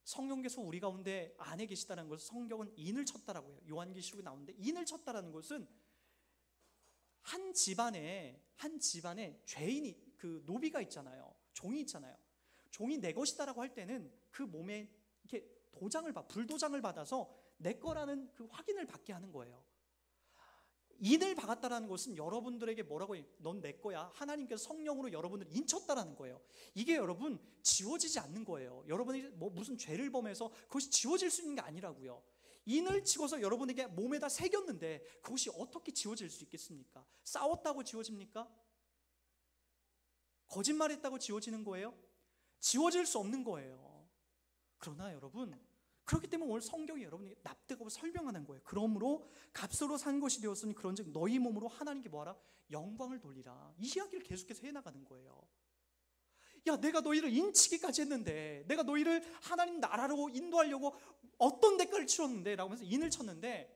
성령께서 우리 가운데 안에 계시다는 것을 성경은 인을 쳤다라고 해요. 요한계시록에 나오는데, 인을 쳤다라는 것은 한 집안에 죄인이, 노비가 있잖아요. 종이 있잖아요. 종이 내 것이다라고 할 때는 그 몸에 이렇게 불도장을 받아서 내 거라는 그 확인을 받게 하는 거예요. 인을 박았다라는 것은 여러분들에게 뭐라고 해요? 넌 내 거야. 하나님께서 성령으로 여러분을 인쳤다라는 거예요. 이게 여러분 지워지지 않는 거예요. 여러분이 무슨 죄를 범해서 그것이 지워질 수 있는 게 아니라고요. 인을 치고서 여러분에게 몸에다 새겼는데 그것이 어떻게 지워질 수 있겠습니까? 싸웠다고 지워집니까? 거짓말했다고 지워지는 거예요? 지워질 수 없는 거예요. 그러나 여러분, 그렇기 때문에 오늘 성경이 여러분에게 납득하고 설명하는 거예요. 그러므로 값으로 산 것이 되었으니 그런즉 너희 몸으로 하나님께 뭐하라? 영광을 돌리라. 이 이야기를 계속해서 해나가는 거예요. 야, 내가 너희를 인치기까지 했는데, 내가 너희를 하나님 나라로 인도하려고 어떤 대가를 치렀는데 라고 하면서 인을 쳤는데,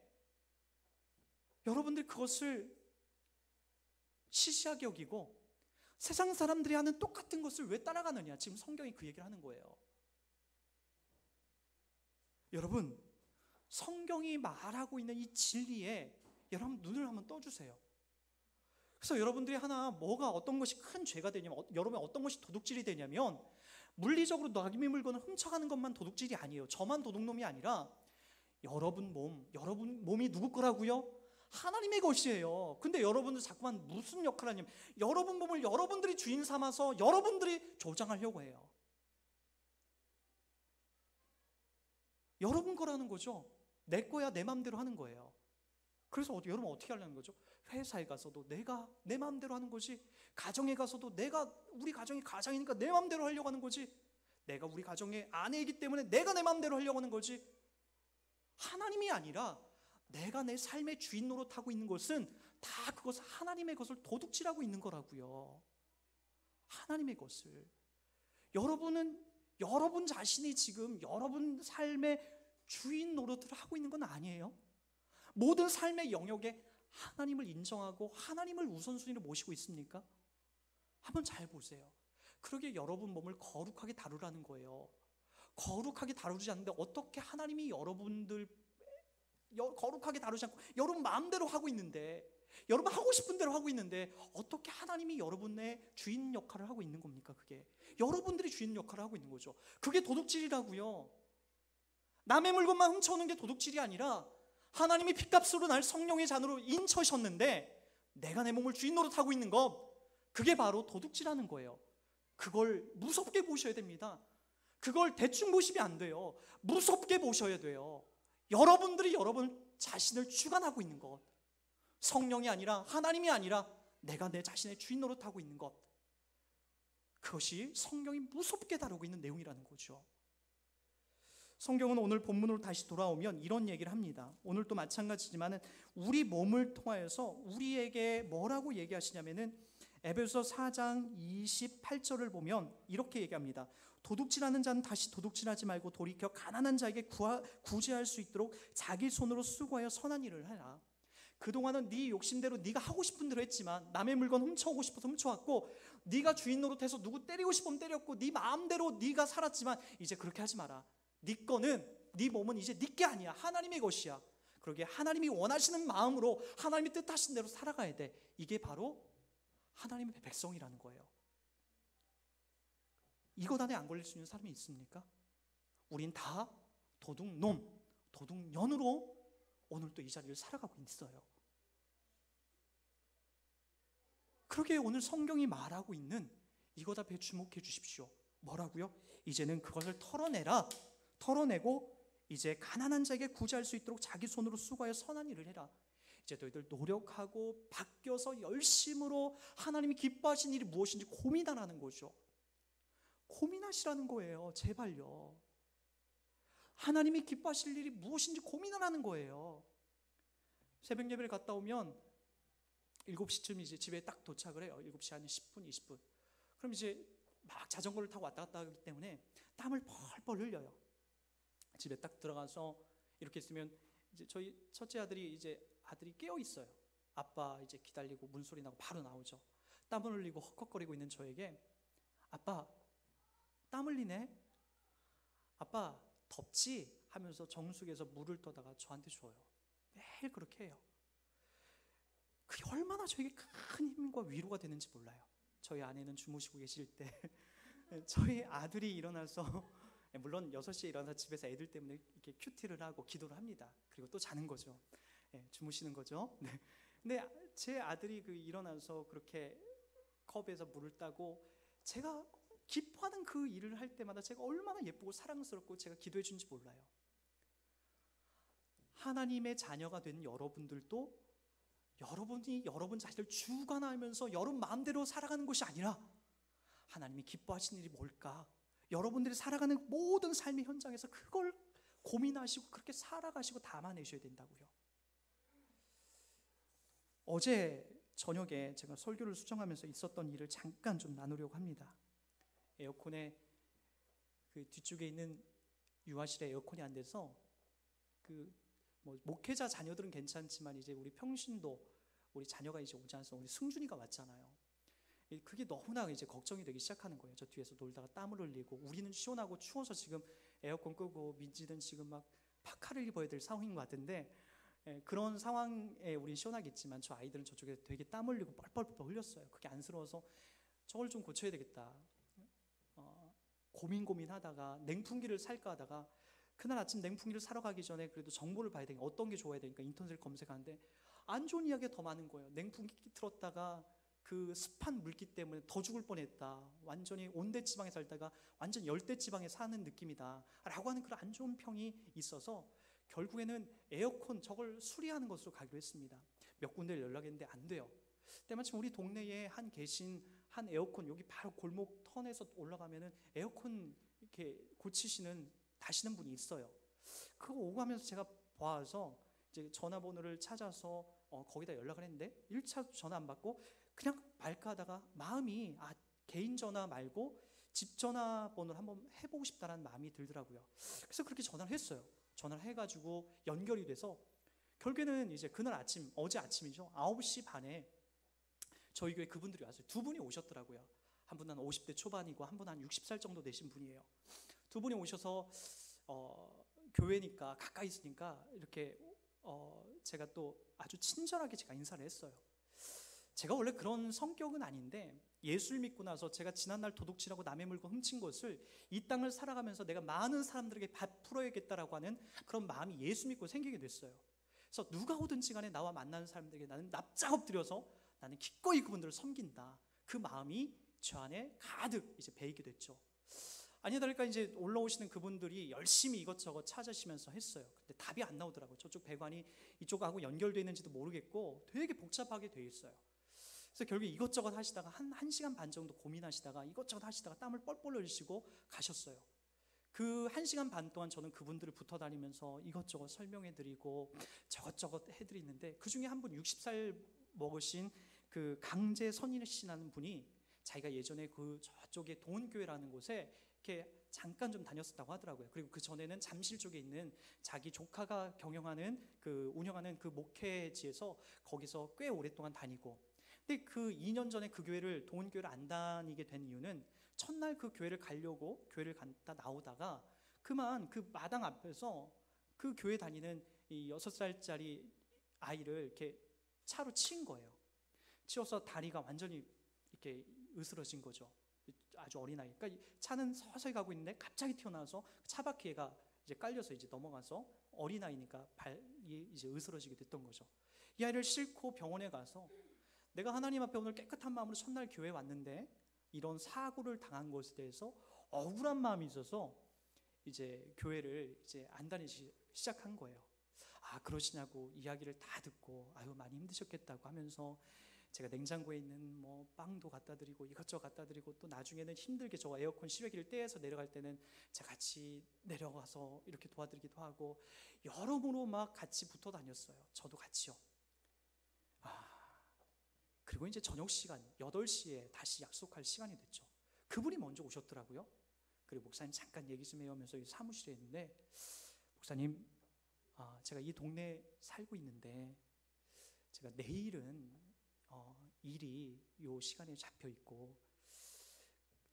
여러분들 그것을 시시하게 여기고 세상 사람들이 하는 똑같은 것을 왜 따라가느냐. 지금 성경이 그 얘기를 하는 거예요. 여러분, 성경이 말하고 있는 이 진리에 여러분 눈을 한번 떠주세요. 그래서 여러분들이 어떤 것이 큰 죄가 되냐면, 여러분 어떤 것이 도둑질이 되냐면, 물리적으로 남의 물건을 훔쳐가는 것만 도둑질이 아니에요. 저만 도둑놈이 아니라 여러분 몸이 누구 거라고요? 하나님의 것이에요. 근데 여러분들 자꾸만 무슨 역할을 하냐면, 여러분 몸을 여러분들이 주인 삼아서 여러분들이 조장하려고 해요. 여러분 거라는 거죠. 내 거야, 내 마음대로 하는 거예요. 그래서 여러분 어떻게 하려는 거죠? 회사에 가서도 내가 내 마음대로 하는 거지, 가정에 가서도 우리 가정이 가장이니까 내 마음대로 하려고 하는 거지, 내가 우리 가정의 아내이기 때문에 내가 내 마음대로 하려고 하는 거지, 하나님이 아니라 내가 내 삶의 주인 노릇하고 있는 것은 다 그것을 하나님의 것을 도둑질하고 있는 거라고요. 하나님의 것을. 여러분은 여러분 자신이 지금 여러분 삶의 주인 노릇을 하고 있는 건 아니에요. 모든 삶의 영역에 하나님을 인정하고 하나님을 우선순위로 모시고 있습니까? 한번 잘 보세요. 그러게 여러분 몸을 거룩하게 다루라는 거예요. 거룩하게 다루지 않는데 어떻게 하나님이 여러분들 거룩하게 다루지 않고 여러분 마음대로 하고 있는데, 여러분 하고 싶은 대로 하고 있는데 어떻게 하나님이 여러분의 주인 역할을 하고 있는 겁니까? 그게 여러분들이 주인 역할을 하고 있는 거죠. 그게 도둑질이라고요. 남의 물건만 훔쳐오는 게 도둑질이 아니라, 하나님이 핏값으로 날 성령의 잔으로 인쳐셨는데 내가 내 몸을 주인 노릇하고 있는 것, 그게 바로 도둑질하는 거예요. 그걸 무섭게 보셔야 됩니다. 그걸 대충 보시면 안 돼요. 무섭게 보셔야 돼요. 여러분들이 여러분 자신을 주관하고 있는 것, 성령이 아니라 하나님이 아니라 내가 내 자신의 주인 노릇하고 있는 것, 그것이 성경이 무섭게 다루고 있는 내용이라는 거죠. 성경은 오늘 본문으로 다시 돌아오면 이런 얘기를 합니다. 오늘도 마찬가지지만 우리 몸을 통하여서 우리에게 뭐라고 얘기하시냐면은 에베소 4장 28절을 보면 이렇게 얘기합니다. 도둑질하는 자는 다시 도둑질하지 말고 돌이켜 가난한 자에게 구제할 수 있도록 자기 손으로 수고하여 선한 일을 해라. 그동안은 네 욕심대로 네가 하고 싶은 대로 했지만, 남의 물건 훔쳐오고 싶어서 훔쳐왔고, 네가 주인 노릇해서 누구 때리고 싶으면 때렸고, 네 마음대로 네가 살았지만 이제 그렇게 하지 마라. 네 거는, 네 몸은 이제 네 게 아니야. 하나님의 것이야. 그러게 하나님이 원하시는 마음으로 하나님이 뜻하신 대로 살아가야 돼. 이게 바로 하나님의 백성이라는 거예요. 이것 안에 안 걸릴 수 있는 사람이 있습니까? 우린 다 도둑놈, 도둑년으로 오늘 또 이 자리를 살아가고 있어요. 그러게 오늘 성경이 말하고 있는 이것 앞에 주목해 주십시오. 뭐라고요? 이제는 그것을 털어내라. 털어내고 이제 가난한 자에게 구제할 수 있도록 자기 손으로 수고하여 선한 일을 해라. 이제 너희들 노력하고 바뀌어서 열심으로 하나님이 기뻐하시는 일이 무엇인지 고민하라는 거죠. 고민하시라는 거예요. 제발요. 하나님이 기뻐하실 일이 무엇인지 고민하라는 거예요. 새벽 예배를 갔다 오면 7시쯤 이제 집에 딱 도착을 해요. 7시 한 10분, 20분. 그럼 이제 막 자전거를 타고 왔다 갔다 하기 때문에 땀을 펄펄 흘려요. 집에 딱 들어가서 이렇게 있으면 이제 저희 첫째 아들이 깨어 있어요. 아빠 이제 기다리고 문소리 나고 바로 나오죠. 땀을 흘리고 헉헉거리고 있는 저에게 아빠 땀 흘리네? 아빠 덥지? 하면서 정수기에서 물을 떠다가 저한테 줘요. 매일 그렇게 해요. 그게 얼마나 저에게 큰 힘과 위로가 되는지 몰라요. 저희 아내는 주무시고 계실 때 저희 아들이 일어나서 물론 6시에 일어나서 집에서 애들 때문에 이렇게 큐티를 하고 기도를 합니다. 그리고 또 자는 거죠. 주무시는 거죠. 네. 근데 제 아들이 일어나서 그렇게 컵에서 물을 따고 제가 기뻐하는 그 일을 할 때마다 제가 얼마나 예쁘고 사랑스럽고 제가 기도해 준지 몰라요. 하나님의 자녀가 된 여러분들도 여러분이 여러분 자신을 주관하면서 여러분 마음대로 살아가는 것이 아니라 하나님이 기뻐하시는 일이 뭘까? 여러분들이 살아가는 모든 삶의 현장에서 그걸 고민하시고 그렇게 살아가시고 담아내셔야 된다고요. 어제 저녁에 제가 설교를 수정하면서 있었던 일을 잠깐 좀 나누려고 합니다. 에어컨에 뒤쪽에 있는 유아실에 에어컨이 안 돼서 목회자 자녀들은 괜찮지만 이제 우리 평신도 우리 자녀가 이제 오지 않아서 우리 승준이가 왔잖아요. 그게 너무나 이제 걱정이 되기 시작하는 거예요. 저 뒤에서 놀다가 땀을 흘리고 우리는 시원하고 추워서 지금 에어컨 끄고 민지는 지금 막 파카를 입어야 될 상황인 것 같은데 그런 상황에 우린 시원하겠지만 저 아이들은 저쪽에 되게 땀 흘리고 뻘뻘 흘렸어요. 그게 안쓰러워서 저걸 좀 고쳐야 되겠다. 고민하다가 냉풍기를 살까 하다가 그날 아침 냉풍기를 사러 가기 전에 그래도 정보를 봐야 되니까 어떤 게 좋아야 되니까 인터넷을 검색하는데 안 좋은 이야기가 더 많은 거예요. 냉풍기 틀었다가 그 습한 물기 때문에 더 죽을 뻔했다. 완전히 온대지방에 살다가 완전 열대지방에 사는 느낌이다 라고 하는 그런 안 좋은 평이 있어서 결국에는 에어컨 저걸 수리하는 것으로 가기로 했습니다. 몇 군데를 연락했는데 안 돼요. 때마침 우리 동네에 계신 한 에어컨 여기 바로 골목 턴에서 올라가면은 에어컨 이렇게 고치시는 다시는 분이 있어요. 그거 오고 가면서 제가 봐서 이제 전화번호를 찾아서 거기다 연락을 했는데 1차 전화 안 받고 그냥 말까 하다가 마음이 개인 전화 말고 집 전화번호를 한번 해보고 싶다라는 마음이 들더라고요. 그래서 그렇게 전화를 했어요. 전화를 해가지고 연결이 돼서 결국에는 이제 그날 아침, 어제 아침이죠. 9시 반에 저희 교회 그분들이 왔어요. 두 분이 오셨더라고요. 한 분은 50대 초반이고 한 분은 한 60살 정도 되신 분이에요. 두 분이 오셔서 교회니까 가까이 있으니까 이렇게 제가 또 아주 친절하게 제가 인사를 했어요. 제가 원래 그런 성격은 아닌데 예수를 믿고 나서 제가 지난날 도둑질하고 남의 물건 훔친 것을 이 땅을 살아가면서 내가 많은 사람들에게 베풀어야겠다라고 하는 그런 마음이 예수 믿고 생기게 됐어요. 그래서 누가 오든지 간에 나와 만나는 사람들에게 나는 납작 엎드려서 나는 기꺼이 그분들을 섬긴다. 그 마음이 저 안에 가득 이제 배이게 됐죠. 아니나 다를까 이제 올라오시는 그분들이 열심히 이것저것 찾으시면서 했어요. 근데 답이 안 나오더라고요. 저쪽 배관이 이쪽하고 연결되어 있는지도 모르겠고 되게 복잡하게 되어 있어요. 그래서 결국 이것저것 하시다가 한 1시간 반 정도 고민하시다가 이것저것 하시다가 땀을 뻘뻘 흘리시고 가셨어요. 그 1시간 반 동안 저는 그분들을 붙어 다니면서 이것저것 설명해드리고 저것저것 해드리는데 그 중에 한 분 60살 먹으신 그 강재선인 씨라는 분이 자기가 예전에 그 저쪽에 동은교회라는 곳에 이렇게 잠깐 좀 다녔었다고 하더라고요. 그리고 그 전에는 잠실 쪽에 있는 자기 조카가 경영하는 운영하는 그 목회지에서 거기서 꽤 오랫동안 다니고, 근데 그 2년 전에 그 교회를 동은교회를 안 다니게 된 이유는 첫날 그 교회를 가려고 교회를 갔다 나오다가 그만 그 마당 앞에서 그 교회 다니는 이 6살짜리 아이를 이렇게 차로 치인 거예요. 치워서 다리가 완전히 이렇게 으스러진 거죠. 아주 어린아이. 그러니까 차는 서서히 가고 있는데 갑자기 튀어나와서 차 바퀴가 이제 깔려서 이제 넘어가서 어린아이니까 발이 이제 으스러지게 됐던 거죠. 이 아이를 싣고 병원에 가서 내가 하나님 앞에 오늘 깨끗한 마음으로 첫날 교회에 왔는데 이런 사고를 당한 것에 대해서 억울한 마음이 있어서 이제 교회를 이제 안 다니기 시작한 거예요. 그러시냐고 이야기를 다 듣고 아유 많이 힘드셨겠다고 하면서 제가 냉장고에 있는 뭐 빵도 갖다 드리고 이것저것 갖다 드리고 또 나중에는 힘들게 저 에어컨 실외기를 떼서 내려갈 때는 제가 같이 내려가서 이렇게 도와드리기도 하고 여러모로 막 같이 붙어 다녔어요. 저도 같이요. 그리고 이제 저녁 시간 8시에 다시 약속할 시간이 됐죠. 그분이 먼저 오셨더라고요. 그리고 목사님 잠깐 얘기 좀 해요 하면서 사무실에 있는데, 목사님 제가 이 동네에 살고 있는데 제가 내일은 일이 요 시간에 잡혀 있고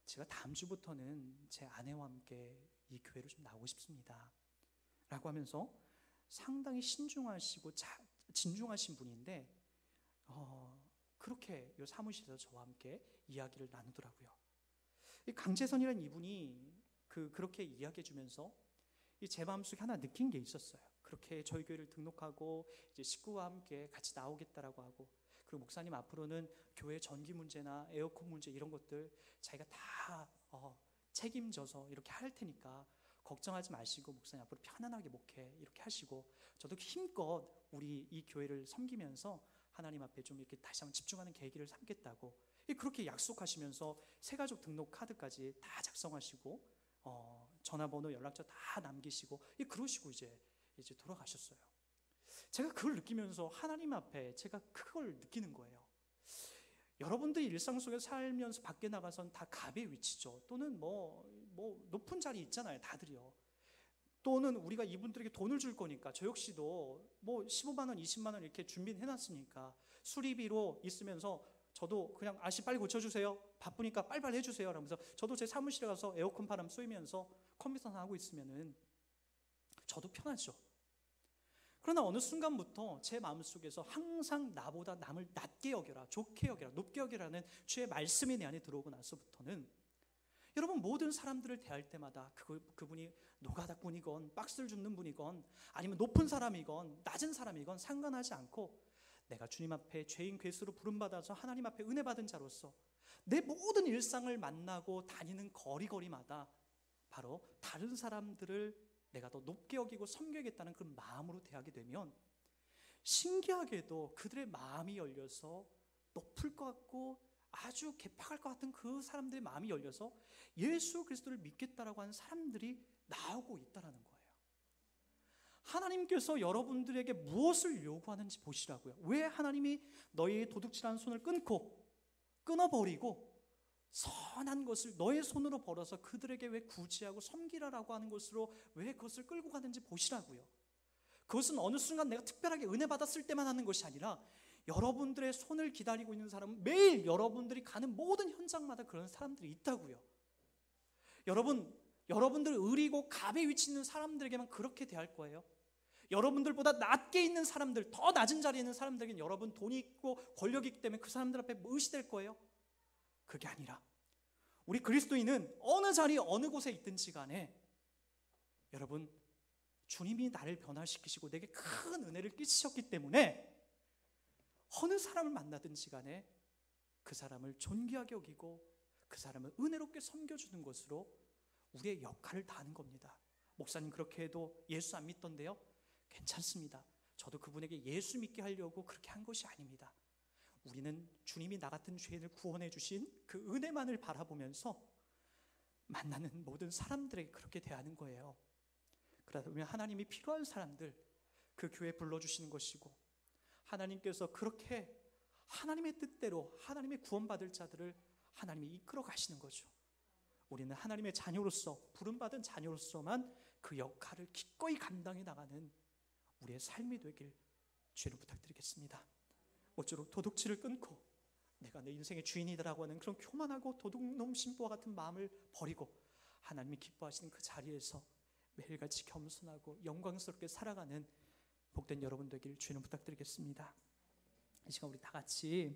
제가 다음 주부터는 제 아내와 함께 이 교회로 좀 나오고 싶습니다 라고 하면서 상당히 신중하시고 진중하신 분인데 그렇게 요 사무실에서 저와 함께 이야기를 나누더라고요. 이 강재선이라는 이분이 그렇게 이야기해 주면서 제 마음속에 하나 느낀 게 있었어요. 그렇게 저희 교회를 등록하고 이제 식구와 함께 같이 나오겠다라고 하고, 그리고 목사님 앞으로는 교회 전기 문제나 에어컨 문제 이런 것들 자기가 다 책임져서 이렇게 할 테니까 걱정하지 마시고 목사님 앞으로 편안하게 목회 이렇게 하시고, 저도 힘껏 우리 이 교회를 섬기면서 하나님 앞에 좀 이렇게 다시 한번 집중하는 계기를 삼겠다고 그렇게 약속하시면서 새가족 등록 카드까지 다 작성하시고 전화번호 연락처 다 남기시고 그러시고 이제 돌아가셨어요. 제가 그걸 느끼면서 하나님 앞에 제가 그걸 느끼는 거예요. 여러분들이 일상 속에 살면서 밖에 나가선 다 갑의 위치죠. 또는 뭐 높은 자리 있잖아요, 다들이요. 또는 우리가 이분들에게 돈을 줄 거니까 저 역시도 뭐 15만 원, 20만 원 이렇게 준비를 해놨으니까 수리비로 있으면서 저도 그냥 아저씨 빨리 고쳐주세요, 바쁘니까 빨리빨리 해주세요 라면서 저도 제 사무실에 가서 에어컨 바람 쏘이면서 컴퓨터나 하고 있으면은 저도 편하죠. 그러나 어느 순간부터 제 마음속에서 항상 나보다 남을 낮게 여겨라, 좋게 여겨라, 높게 여겨라는 주의 말씀이 내 안에 들어오고 나서부터는 여러분 모든 사람들을 대할 때마다 그분이 노가다꾼이건 박스를 줍는 분이건 아니면 높은 사람이건 낮은 사람이건 상관하지 않고 내가 주님 앞에 죄인 괴수로 부름받아서 하나님 앞에 은혜 받은 자로서 내 모든 일상을 만나고 다니는 거리마다 바로 다른 사람들을 내가 더 높게 여기고 섬겨야겠다는 그런 마음으로 대하게 되면 신기하게도 그들의 마음이 열려서 높을 것 같고 아주 개팍할 것 같은 그 사람들의 마음이 열려서 예수 그리스도를 믿겠다라고 하는 사람들이 나오고 있다는 거예요. 하나님께서 여러분들에게 무엇을 요구하는지 보시라고요. 왜 하나님이 너희의 도둑질하는 손을 끊어버리고 선한 것을 너의 손으로 벌어서 그들에게 왜 구제하고 섬기라라고 하는 것으로 왜 그것을 끌고 가는지 보시라고요. 그것은 어느 순간 내가 특별하게 은혜 받았을 때만 하는 것이 아니라 여러분들의 손을 기다리고 있는 사람은 매일 여러분들이 가는 모든 현장마다 그런 사람들이 있다고요. 여러분들 의리고 갑의 위치 있는 사람들에게만 그렇게 대할 거예요? 여러분들보다 낮게 있는 사람들, 더 낮은 자리에 있는 사람들에게는 여러분 돈이 있고 권력이 있기 때문에 그 사람들 앞에 무시될 거예요? 그게 아니라 우리 그리스도인은 어느 자리 어느 곳에 있든지 간에 여러분 주님이 나를 변화시키시고 내게 큰 은혜를 끼치셨기 때문에 어느 사람을 만나든지 간에 그 사람을 존귀하게 여기고 그 사람을 은혜롭게 섬겨주는 것으로 우리의 역할을 다하는 겁니다. 목사님 그렇게 해도 예수 안 믿던데요? 괜찮습니다. 저도 그분에게 예수 믿게 하려고 그렇게 한 것이 아닙니다. 우리는 주님이 나 같은 죄인을 구원해 주신 그 은혜만을 바라보면서 만나는 모든 사람들에게 그렇게 대하는 거예요. 그러다 보면 하나님이 필요한 사람들 그 교회에 불러주시는 것이고, 하나님께서 그렇게 하나님의 뜻대로 하나님의 구원받을 자들을 하나님이 이끌어 가시는 거죠. 우리는 하나님의 자녀로서, 부름받은 자녀로서만 그 역할을 기꺼이 감당해 나가는 우리의 삶이 되길 주를 부탁드리겠습니다. 모쪼록 도둑질을 끊고 내가 내 인생의 주인이다라고 하는 그런 교만하고 도둑놈 신부와 같은 마음을 버리고 하나님이 기뻐하시는 그 자리에서 매일같이 겸손하고 영광스럽게 살아가는 복된 여러분 되길 주님 부탁드리겠습니다. 이 시간 우리 다 같이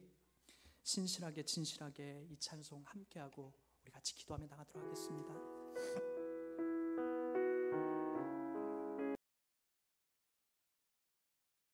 신실하게 진실하게 이 찬송 함께하고 우리 같이 기도하며 나가도록 하겠습니다.